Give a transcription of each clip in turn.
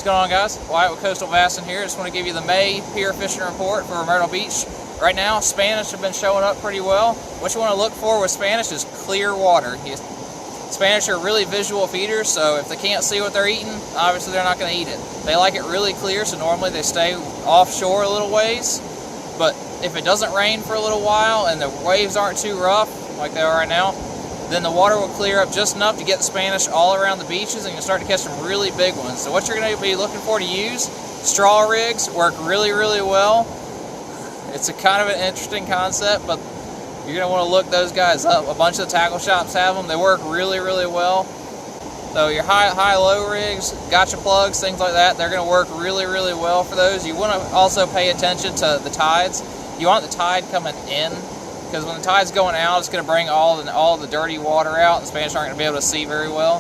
going on, guys? Wyatt with Coastal Bassin here. Just want to give you the May pier fishing report for Myrtle Beach. Right now, Spanish have been showing up pretty well. What you want to look for with Spanish is clear water. Spanish are really visual feeders, so if they can't see what they're eating, obviously they're not going to eat it. They like it really clear, so normally they stay offshore a little ways. But if it doesn't rain for a little while and the waves aren't too rough, like they are right now, then the water will clear up just enough to get the Spanish all around the beaches, and you'll start to catch some really big ones. So what you're going to be looking for to use, straw rigs work really, really well. It's a kind of an interesting concept, but you're going to want to look those guys up. A bunch of the tackle shops have them. They work really, really well. So your high-low rigs, gotcha plugs, things like that, they're going to work really, really well for those. You want to also pay attention to the tides. You want the tide coming in, because when the tide's going out, it's going to bring all the dirty water out, and the Spanish aren't going to be able to see very well.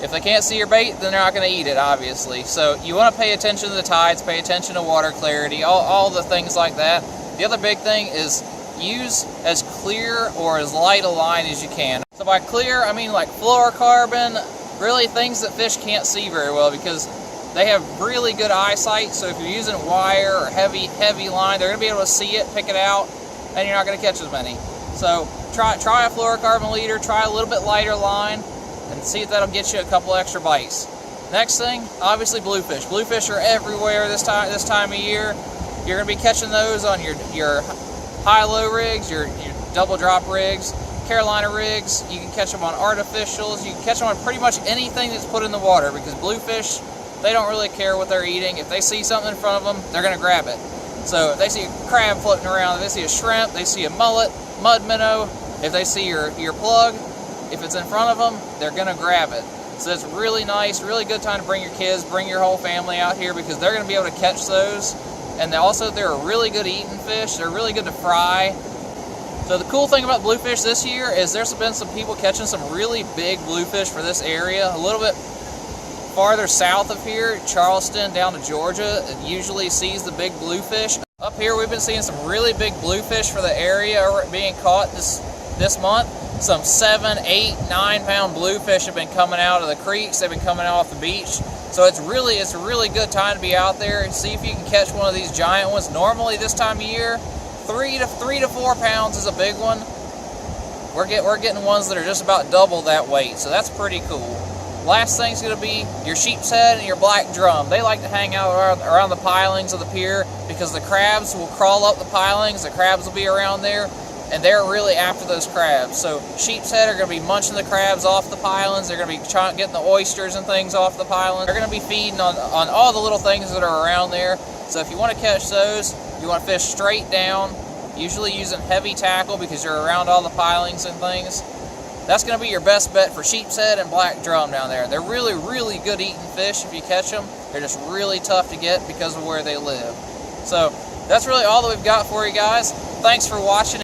If they can't see your bait, then they're not going to eat it, obviously. So you want to pay attention to the tides, pay attention to water clarity, all the things like that. The other big thing is use as clear or as light a line as you can. So by clear, I mean like fluorocarbon, really things that fish can't see very well, because they have really good eyesight. So if you're using wire or heavy line, they're going to be able to see it, pick it out, and you're not going to catch as many. So try a fluorocarbon leader, try a little bit lighter line, and see if that'll get you a couple extra bites. Next thing, obviously bluefish. Bluefish are everywhere this time of year. You're going to be catching those on your high-low rigs, your double drop rigs, Carolina rigs. You can catch them on artificials. You can catch them on pretty much anything that's put in the water, because bluefish, they don't really care what they're eating. If they see something in front of them, they're going to grab it. So if they see a crab floating around, if they see a shrimp, they see a mullet, mud minnow, if they see your plug, if it's in front of them, they're going to grab it. So it's really nice, really good time to bring your kids, bring your whole family out here, because they're going to be able to catch those. And they're a really good eating fish. They're really good to fry. So the cool thing about bluefish this year is there's been some people catching some really big bluefish for this area. A little bit farther south of here, Charleston down to Georgia, it usually sees the big bluefish. Up here we've been seeing some really big bluefish for the area being caught this month. Some 7, 8, 9 pound bluefish have been coming out of the creeks. They've been coming out off the beach. So it's a really good time to be out there and see if you can catch one of these giant ones. Normally this time of year, 3 to 4 pounds is a big one. We're getting ones that are just about double that weight, so that's pretty cool. Last thing's going to be your sheep's head and your black drum. They like to hang out around the pilings of the pier, because the crabs will crawl up the pilings, the crabs will be around there, and they're really after those crabs. So sheep's head are going to be munching the crabs off the pilings. They're going to be getting the oysters and things off the pilings. They're going to be feeding on all the little things that are around there. So if you want to catch those, you want to fish straight down, usually using heavy tackle, because you're around all the pilings and things. That's going to be your best bet for sheep's head and black drum down there. They're really, really good eating fish if you catch them. They're just really tough to get because of where they live. So that's really all that we've got for you guys. Thanks for watching.